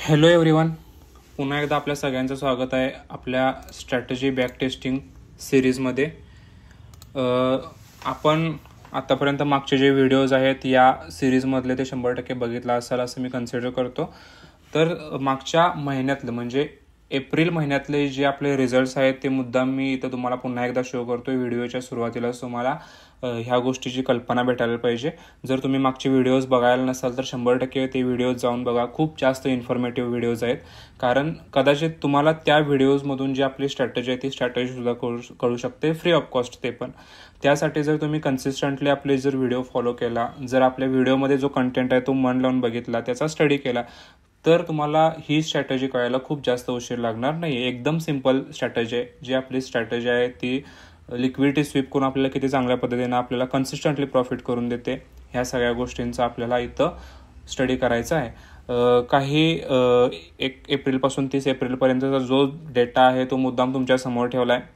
Hello everyone, पुन्हा एकदा आपल्या सगळ्यांचं स्वागत आहे आपल्या स्ट्रॅटेजी बॅक टेस्टिंग सिरीजमध्ये. आपण आत्तापर्यंत मागचे जे व्हिडिओज आहेत या सिरीजमधले ते 100% बघितला असाल असं मी कन्सिडर करतो. तर मागच्या महिन्यातलं म्हणजे एप्रिल महिन्यातले जे आपले रिझल्ट्स आहेत ते मुद्दाम मी इथं तुम्हाला पुन्हा एकदा शो करतो. व्हिडिओच्या सुरुवातीलाच तुम्हाला ह्या गोष्टीची कल्पना भेटायला पाहिजे. जर तुम्ही मागचे व्हिडिओज बघायला नसाल तर 100% ते व्हिडिओज जाऊन बघा. खूप जास्त इन्फॉर्मेटिव्ह व्हिडिओज आहेत, कारण कदाचित तुम्हाला त्या व्हिडिओजमधून जी आपली स्ट्रॅटेजी आहे ती स्ट्रॅटेजीसुद्धा कळू शकते, फ्री ऑफ कॉस्ट ते पण. त्यासाठी जर तुम्ही कन्सिस्टंटली आपले जर व्हिडिओ फॉलो केला, जर आपल्या व्हिडिओमध्ये जो कंटेंट आहे तो मन लावून बघितला, त्याचा स्टडी केला, तर तुम्हाला ही स्ट्रॅटेजी कळायला खूप जास्त उशीर लागणार नाही. एकदम सिंपल स्ट्रॅटेजी आहे. जी आपली स्ट्रॅटेजी आहे ती लिक्विडिटी स्वीप करून आपल्याला किती चांगल्या पद्धतीने आपल्याला कन्सिस्टंटली प्रॉफिट करून देते, ह्या सगळ्या गोष्टींचा आपल्याला इथं स्टडी करायचा आहे. काही 1 एप्रिलपासून 30 एप्रिलपर्यंतचा जो डेटा आहे तो मुद्दाम तुमच्या समोर ठेवला आहे.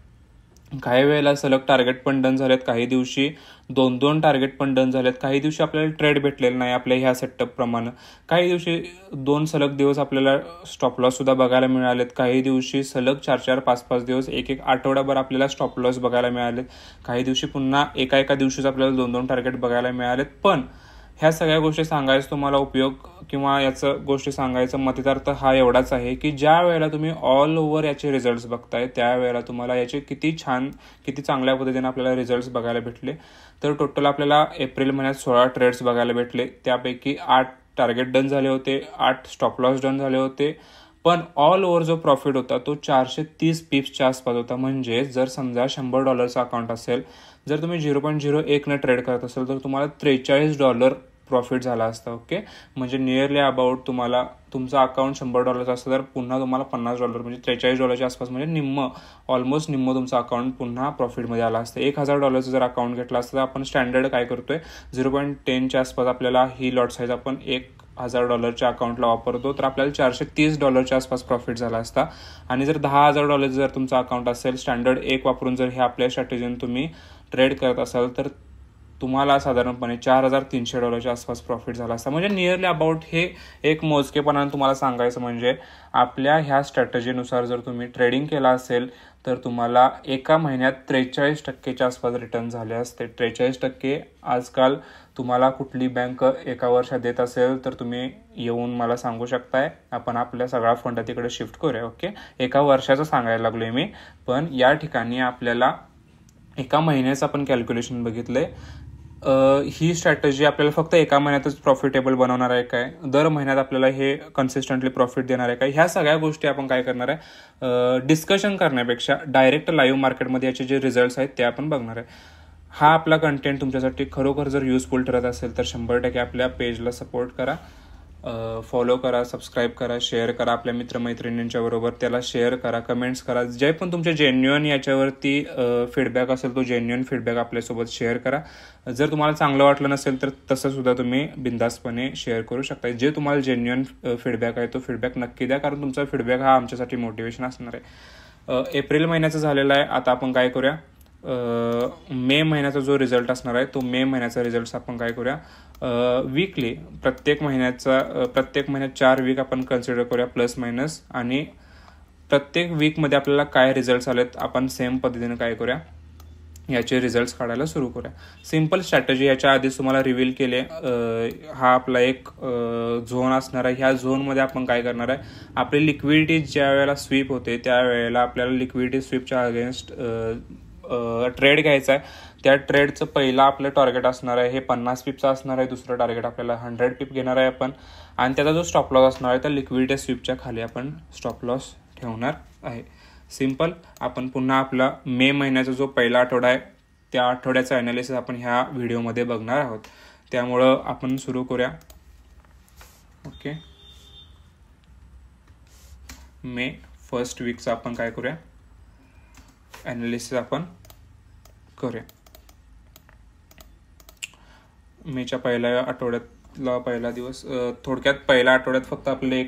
काही वेळेला सलग टार्गेट पण डन झालेत, काही दिवशी 2-2 टार्गेट पण डन झालेत, काही दिवशी आपल्याला ट्रेड भेटलेलं नाही आपल्या ह्या सेटअप प्रमाणे, काही दिवशी 2 सलग दिवस आपल्याला स्टॉप लॉस सुद्धा बघायला मिळालेत, काही दिवशी सलग 4-4, 5-5 दिवस, एक आठवडाभर आपल्याला स्टॉप लॉस बघायला मिळालेत, काही दिवशी पुन्हा एका दिवशीच आपल्याला 2-2 टार्गेट बघायला मिळालेत. पण ह्या सगळ्या गोष्टी सांगायचा तुम्हाला उपयोग किंवा याचं गोष्टी सांगायचा मतितार्थ हा एवढाच आहे की ज्या वेळेला तुम्ही ऑल ओव्हर याचे रिझल्ट्स बघताय त्यावेळेला तुम्हाला याचे किती चांगल्या पद्धतीने आपल्याला रिझल्ट्स बघायला भेटले. तर टोटल आपल्याला एप्रिल महिन्यात 16 ट्रेड्स बघायला भेटले. त्यापैकी 8 टार्गेट डन झाले होते, 8 स्टॉप लॉस डन झाले होते. पण ऑल ओव्हर जो प्रॉफिट होता तो 430 पिप्सच्या आसपास होता. म्हणजे जर समजा $100 अकाउंट असेल, जर तुम्ही 0.01 ट्रेड करत असेल तर तुम्हाला $43 प्रॉफिट झाला असता. ओके, म्हणजे नियरली अबाउट तुम्हाला तुमचं अकाउंट $100 असतं तर पुन्हा तुम्हाला $50 म्हणजे $43 आसपास, म्हणजे ऑलमोस्ट निम्म तुमचं अकाउंट पुन्हा प्रॉफिटमध्ये आला असतं. $1000 जर अकाउंट घेतला असतं तर आपण स्टँडर्ड काय करतोय, 0.10च्या आसपास आपल्याला ही लॉट साईज आपण $1000च्या अकाउंटला वापरतो, तर आपल्याला $430च्या आसपास प्रॉफिट झाला असता. आणि जर $10,000 जर तुमचं अकाउंट असेल, स्टँडर्ड 1 वापरून जर हे आपल्या स्ट्रॅटेजीने तुम्ही ट्रेड करत असाल तर तुम्हाला साधारणपणे $4300च्या आसपास प्रॉफिट झाला असता. म्हणजे नियरली अबाउट हे एक मोजकेपणाने तुम्हाला सांगायचं म्हणजे आपल्या ह्या स्ट्रॅटेजीनुसार जर तुम्ही ट्रेडिंग केला असेल तर तुम्हाला एका महिन्यात 43%च्या आसपास रिटर्न झाले असते. 43% आजकाल तुम्हाला कुठली बँक एका वर्षात देत असेल तर तुम्ही येऊन मला सांगू शकताय, आपण आपल्या सगळा फंड तिकडे शिफ्ट करूया. ओके, एका वर्षाचं सांगायला लागलोय मी, पण या ठिकाणी आपल्याला एका महिन्याचं आपण कॅल्क्युलेशन बघितलंय. ही स्ट्रॅटेजी आपल्याला फक्त एका महिन्यातच प्रॉफिटेबल बनवणार आहे काय, दर महिन्यात आपल्याला हे कन्सिस्टंटली प्रॉफिट देणार आहे काय, ह्या सगळ्या गोष्टी आपण काय करणार आहे, डिस्कशन करण्यापेक्षा डायरेक्ट लाईव्ह मार्केटमध्ये याचे जे रिझल्ट्स आहेत ते आपण बघणार आहे. हा आपला कंटेंट तुमच्यासाठी खरोखर जर युजफुल ठरत असेल तर 100% आपल्या पेजला सपोर्ट करा, फॉलो करा, सबस्क्राईब करा, शेअर करा आपल्या मित्रमैत्रिणींच्या बरोबर, त्याला शेअर करा, कमेंट्स करा. जे पण तुमचे जेन्युअन याच्यावरती फीडबॅक असेल तो जेन्युअन फीडबॅक आपल्यासोबत शेअर करा. जर तुम्हाला चांगलं वाटलं नसेल तर तसं सुद्धा तुम्ही बिंदासपणे शेअर करू शकता. जे तुम्हाला जेन्युअन फीडबॅक आहे तो फीडबॅक नक्की द्या, कारण तुमचा फीडबॅक हा आमच्यासाठी मोटिवेशन असणार आहे. एप्रिल महिन्याचं झालेला आहे. आता आपण काय करूया, मे महिन्याचा जो रिझल्ट असणार आहे तो मे महिन्याचा रिझल्ट आपण काय करूया, वीकली प्रत्येक महिन्यात 4 वीक आपण कन्सिडर करूया प्लस मायनस, आणि प्रत्येक वीकमध्ये आपल्याला काय रिझल्ट्स आलेत आपण सेम पद्धतीने काय करूया, याचे रिझल्ट्स काढायला सुरू करूया. सिंपल स्ट्रॅटेजी याच्या आधीच तुम्हाला रिव्हील केले. हा आपला एक झोन असणार आहे. ह्या झोनमध्ये आपण काय करणार आहे, आपली लिक्विडिटी ज्या वेळेला स्वीप होते त्यावेळेला आपल्याला लिक्विडिटी स्वीपच्या अगेन्स्ट ट्रेड घ्यायचा आहे. त्या ट्रेडचं पहिला आपलं टार्गेट असणार आहे हे 50 पिपचं असणार आहे, दुसरं टार्गेट आपल्याला 100 पिप घेणार आहे आपण, आणि त्याचा जो स्टॉप लॉस असणार आहे त्या लिक्विडिटी स्वीपच्या खाली आपण स्टॉप लॉस ठेवणार आहे. सिंपल. आपण पुन्हा आपला मे महिन्याचा जो पहिला आठवडा आहे त्या आठवड्याचा ॲनालिसिस आपण ह्या व्हिडिओमध्ये बघणार आहोत. त्यामुळं आपण सुरू करूया. ओके, मे फर्स्ट वीकचा आपण काय करूया, ॲनालिसिस आपण करूया. मेच्या पहिल्या आठवड्यातला पहिला दिवस, थोडक्यात पहिल्या आठवड्यात फक्त आपले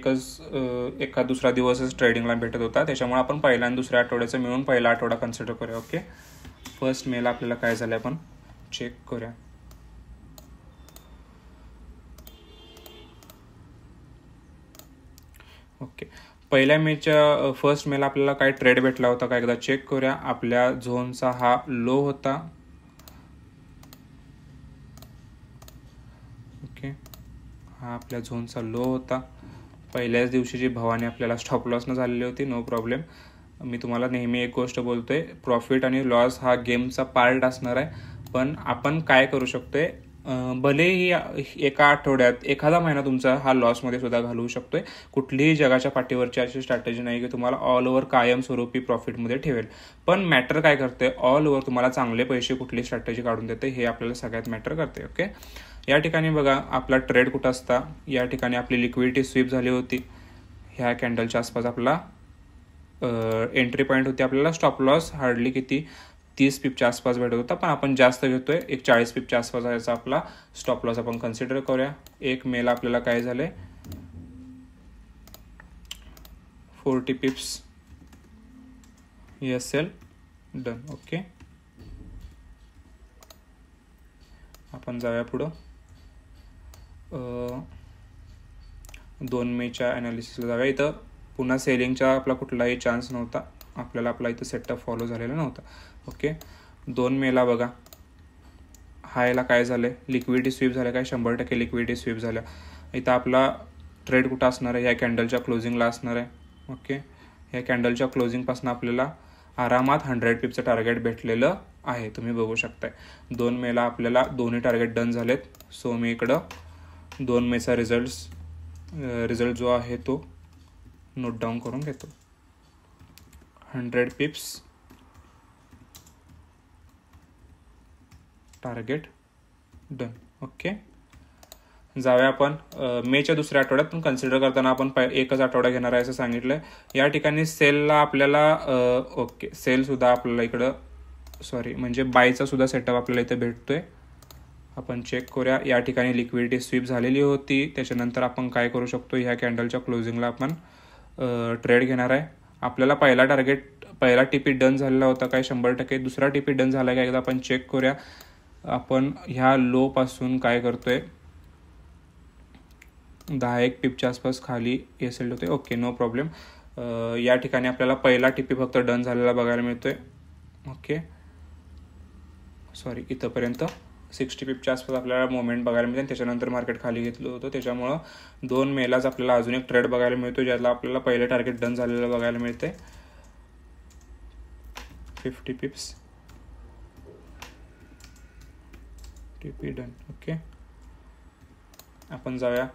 एका दुसरा दिवसच ट्रेडिंगला भेटत होता, त्याच्यामुळे आपण पहिल्या आणि दुसऱ्या आठवड्याचं मिळून पहिला आठवडा कन्सिडर करूया. ओके, फर्स्ट मेला आपल्याला काय झालं आपण चेक करूया. ओके, पहिल्या मेच्या फर्स्ट मेला आपल्याला काय ट्रेड भेटला होता का एकदा चेक करूया. आपल्या झोनचा हा लो होता. ओके, हा आपल्या झोनचा लो होता. पहिल्याच दिवशीची भवानी आपल्याला स्टॉप लॉसनं झालेली होती. No problem. मी तुम्हाला नेहमी एक गोष्ट बोलतोय, प्रॉफिट आणि लॉस हा गेमचा पार्ट असणार आहे. पण आपण काय करू शकतोय, भलेही एका आठवड्यात एखादा महिना तुमचा हा लॉसमध्ये सुद्धा घालवू शकतोय. कुठलीही जगाच्या पाठीवरची अशी स्ट्रॅटेजी नाही की तुम्हाला ऑल ओव्हर कायमस्वरूपी प्रॉफिटमध्ये ठेवेल. पण मॅटर काय करते, ऑल ओव्हर तुम्हाला चांगले पैसे कुठली स्ट्रॅटेजी काढून देते हे आपल्याला सगळ्यात मॅटर करते. ओके, या ठिकाणी बघा आपला ट्रेड कुठं असता. या ठिकाणी आपली लिक्विडिटी स्वीप झाली होती. ह्या कॅन्डलच्या आसपास आपला एंट्री पॉईंट होती. आपल्याला स्टॉप लॉस हार्डली किती 30 पिपच्या आसपास भेटत होता, पण आपण जास्त घेतोय. एक 40 पिपच्या आसपास याचा आपला स्टॉप लॉस आपण कन्सिडर करूया. एक मेला आपल्याला काय झाले 40 पिप्स ESL डन. ओके, आपण जाऊया पुढं. 2 मेच्या ॲनालिसिसला जाऊया. इथं पुन्हा सेलिंगचा आपला कुठलाही चान्स नव्हता. आपला इथं सेटअप फॉलो झालेला नव्हता. ओके, 2 मेला बघा हायला काय झालं, लिक्विडिटी स्वीप झालं काय, 100% लिक्विडिटी स्वीप झाल्या. इथं आपला ट्रेड कुठं असणार आहे, या कॅन्डलच्या क्लोजिंगला असणार आहे. ओके, या कॅन्डलच्या क्लोजिंगपासून आपल्याला आरामात 100 पिपचं टार्गेट भेटलेलं आहे. तुम्ही बघू शकताय 2 मेला आपल्याला दोन्ही टार्गेट डन झालेत. सो मी इकडं 2 मेचा रिझल्ट जो आहे तो नोट डाऊन करून घेतो. 100 पिप्स टार्गेट डन. ओके, जाऊया आपण मेच्या दुसऱ्या आठवड्यात. पण कन्सिडर करताना आपण एकच आठवडा घेणार आहे असं सांगितलंय. या ठिकाणी सेलला आपल्याला ओके, सेल सुद्धा आपल्याला इकडं म्हणजे बायचा सुद्धा सेटअप आपल्याला इथे भेटतोय. आपण चेक करूया. या ठिकाणी लिक्विडिटी स्वीप झालेली होती. त्याच्यानंतर आपण काय करू शकतो, ह्या कॅन्डलच्या क्लोजिंगला आपण ट्रेड घेणार आहे. आपल्याला पहिला टीपी डन झालेला होता काय 100%. दुसरा टीपी डन झाला का एकदा आपण चेक करूया. आपण ह्या लो पासून काय करतोय 10-1 पिपच्या आसपास खाली ESL होते. Okay, no problem. या ठिकाणी आपल्याला पहिला टीपी फक्त डन झालेला बघायला मिळतोय. ओके, इथंपर्यंत 60 पिपच्या आसपास आपल्याला मोमेंट बघायला मिळते. त्याच्यानंतर मार्केट खाली घेतलं होतं. त्याच्यामुळं 2 मेलाच आपल्याला अजून एक ट्रेड बघायला मिळतो, ज्याला आपल्याला पहिलं टार्गेट डन झालेलं बघायला मिळते 50 पिप्स टीपी डन. ओके, आपण जाऊया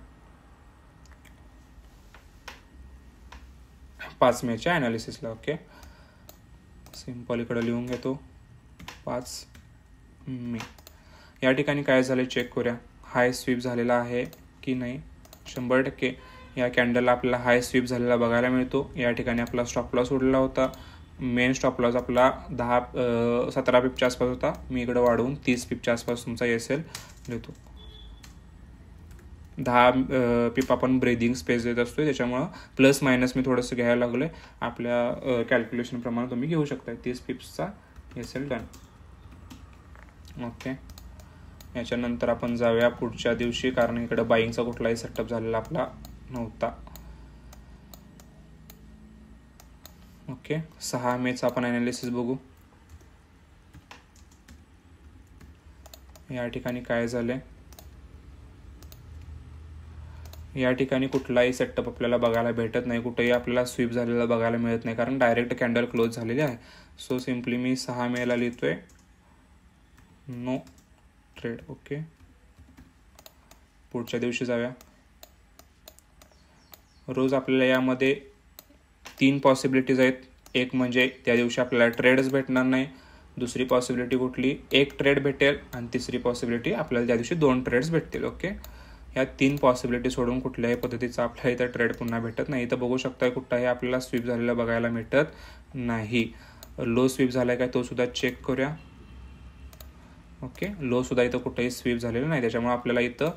5 मेच्या ॲनालिसिसला. ओके, सिम्पल इकडं लिहून घेतो 5 मे. या ठिकाणी काय झालं चेक करूया. हाय स्वीप झालेला आहे की नाही. 100% या कॅन्डलला आपल्याला हाय स्वीप झालेला बघायला मिळतो. या ठिकाणी आपला स्टॉप लॉस उडला होता. मेन स्टॉप लॉस आपला 17 पिपच्या आसपास होता. मी इकडं वाढवून 30 पिपच्या आसपास तुमचा ESL देतो. 10 पिप आपण ब्रेदिंग स्पेस देत असतोय, त्याच्यामुळं प्लस मायनस मी थोडंसं घ्यायला लागलोय. आपल्या कॅल्क्युलेशन प्रमाणे तुम्ही घेऊ शकता. 30 पिप्सचा ESL डन. ओके, याच्यानंतर आपण जाऊया पुढच्या दिवशी, कारण इकडं बाईंगचा कुठलाही सेटअप झालेला आपला नव्हता. ओके, 6 मेचा आपण ॲनालिसिस बघू. या ठिकाणी काय झालंय, या ठिकाणी कुठलाही सेटअप आपल्याला बघायला भेटत नाही. कुठेही आपल्याला स्वीप झालेला बघायला मिळत नाही, कारण डायरेक्ट कॅन्डल क्लोज झालेली आहे. सो सिम्पली मी 6 मेला लिहितोय नो ट्रेड. ओके, पुढच्या दिवशी जाऊया. रोज आपल्याला यामध्ये 3 पॉसिबिलिटीज आहेत. एक म्हणजे त्या दिवशी आपल्याला ट्रेडच भेटणार नाही. दुसरी पॉसिबिलिटी कुठली, एक ट्रेड भेटेल. आणि तिसरी पॉसिबिलिटी आपल्याला त्या दिवशी 2 ट्रेड्स भेटतील. ओके, ह्या 3 पॉसिबिलिटी सोडून कुठल्याही पद्धतीचा आपल्या इथं ट्रेड पुन्हा भेटत नाही. इथं बघू शकता कुठलाही आपल्याला स्वीप झालेला बघायला भेटत नाही. लो स्वीप झालाय काय तो सुद्धा चेक करूया. ओके, लो सुद्धा इथं कुठेही स्वीप झालेलं नाही. त्याच्यामुळे आपल्याला इथं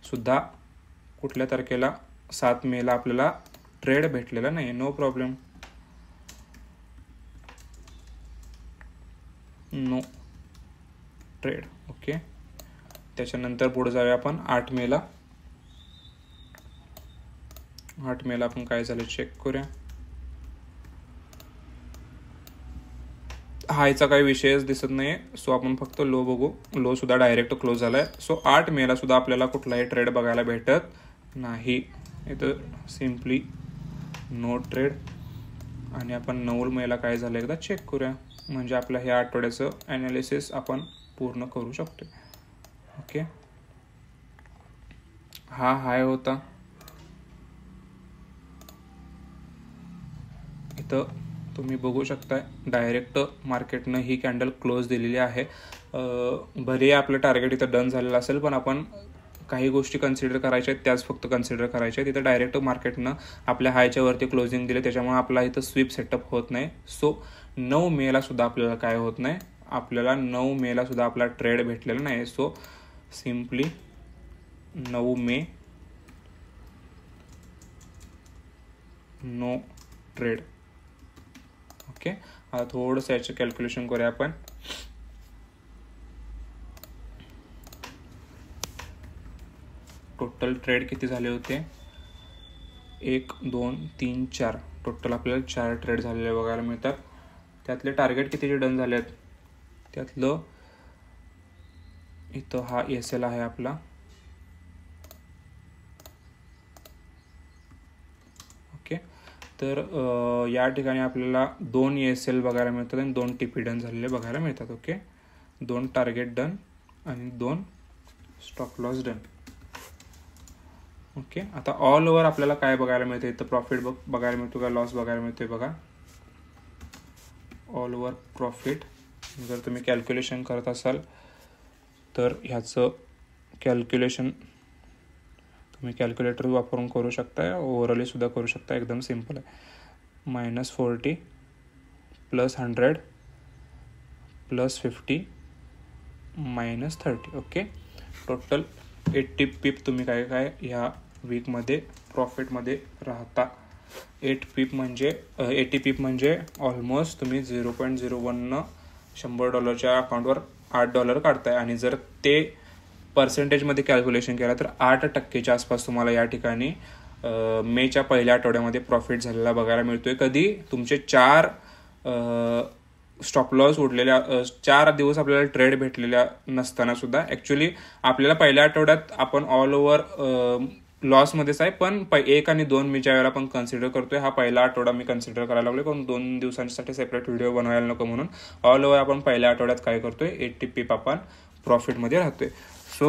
सुद्धा कुठल्या तारखेला 7 मेला आपल्याला ट्रेड भेटलेला नाही. No problem, no trade. Okay, त्याच्यानंतर पुढे जाऊया आपण 8 मेला. 8 मेला आपण काय झालं चेक करूया. हायचा काही विषयच दिसत नाही, सो आपण फक्त लो बघू. लो सुद्धा डायरेक्ट क्लोज झालाय. सो 8 मेला सुद्धा आपल्याला कुठलाही ट्रेड बघायला भेटत नाही. इथं सिम्पली नो ट्रेड. आणि आपण 9 मेला काय झालं एकदा चेक करूया, म्हणजे आपल्या ह्या आठवड्याचं ॲनालिसिस आपण पूर्ण करू शकतो. ओके, हा हाय होता. इथं तुम्ही बघू शकताय डायरेक्ट मार्केटनं ही कॅन्डल क्लोज दिलेली आहे. भले आपलं टार्गेट इथं डन झालेलं असेल, पण आपण काही गोष्टी कन्सिडर करायच्या आहेत, त्याच फक्त कन्सिडर करायच्या आहेत. इथं डायरेक्ट मार्केटनं आपल्या हायच्या वरती क्लोजिंग दिले, त्याच्यामुळे आपला इथं स्वीप सेटअप होत नाही. सो 9 मेला सुद्धा आपल्याला काय होत नाही, आपल्याला 9 मेला सुद्धा आपला ट्रेड भेटलेला नाही. सो सिम्पली 9 मे नो ट्रेड. ओके, आता थोडंसं याचं कॅल्क्युलेशन करूया आपण. टोटल ट्रेड किती झाले होते, 1 2 3 4, टोटल आपल्याला 4 ट्रेड झालेले बघायला मिळतात. त्यातले टार्गेट कितीचे डन झाले आहेत, त्यातलं इथं हा SL आहे आपला. ओके, तर या ठिकाणी आपल्याला 2 SL बघायला मिळतात आणि 2 TP डन झालेले बघायला मिळतात. ओके, 2 टार्गेट डन आणि 2 स्टॉप लॉस डन. ओके, आता ऑल ओव्हर आपल्याला काय बघायला मिळतं, इथं प्रॉफिट बघायला मिळतो का लॉस बघायला मिळतोय बघा. ऑल ओव्हर प्रॉफिट जर तुम्ही कॅल्क्युलेशन करत असाल तर ह्याचं कॅल्क्युलेशन तुम्ही कॅल्क्युलेटर वापरून करू शकता, ओव्हरऑली सुद्धा करू शकता. एकदम सिम्पल आहे. -40 + 100 + 50 -30. ओके, टोटल 80 पीप तुम्ही काय काय ह्या वीकमध्ये प्रॉफिटमध्ये राहता. 80 पीप म्हणजे ऑलमोस्ट तुम्ही 0.01 $100 अकाउंटवर $8 काढताय. आणि जर ते पर्सेंटेजमध्ये कॅल्क्युलेशन केला तर 8% आसपास तुम्हाला या ठिकाणी मेच्या पहिल्या आठवड्यामध्ये प्रॉफिट झालेला बघायला मिळतोय. कधी तुमचे 4 स्टॉप लॉस उडलेल्या 4 दिवस आपल्याला ट्रेड भेटलेल्या नसताना सुद्धा. ॲक्च्युली आपल्याला पहिल्या आठवड्यात आपण ऑल ओव्हर लॉसमध्येच आहे, पण 1 आणि 2 मी ज्या वेळेला आपण कन्सिडर करतोय, हा पहिला आठवडा मी कन्सिडर करायला लागलो, पण 2 दिवसांसाठी सेपरेट व्हिडिओ बनवायला नको म्हणून. ऑल ओव्हर आपण पहिल्या आठवड्यात काय करतोय, 80 पीप आपण प्रॉफिटमध्ये राहतोय. सो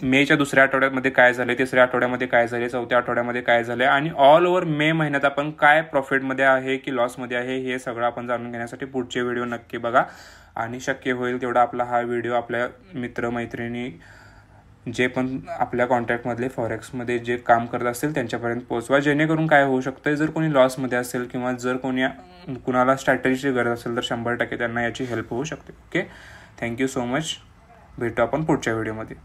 मेच्या दुसऱ्या आठवड्यामध्ये काय झाले, तिसऱ्या आठवड्यामध्ये काय झाले, चौथ्या आठवड्यामध्ये काय झाले आणि ऑल ओव्हर मे महिन्यात आपण काय प्रॉफिटमध्ये आहे की लॉसमध्ये आहे हे सगळं आपण जाणून घेण्यासाठी पुढचे व्हिडिओ नक्की बघा. आणि शक्य होईल तेवढा आपला हा व्हिडिओ आपल्या मित्रमैत्रिणी जे पण आपल्या कॉन्टॅक्टमधले फॉरेक्समध्ये जे काम करत असतील त्यांच्यापर्यंत पोहोचवा, जेणेकरून काय होऊ शकतं, जर कोणी लॉसमध्ये असेल किंवा जर कुणाला स्ट्रॅटेजीची गरज असेल तर 100% त्यांना याची हेल्प होऊ शकते. Okay, thank you so much. भेटू आपण पुढच्या व्हिडिओमध्ये.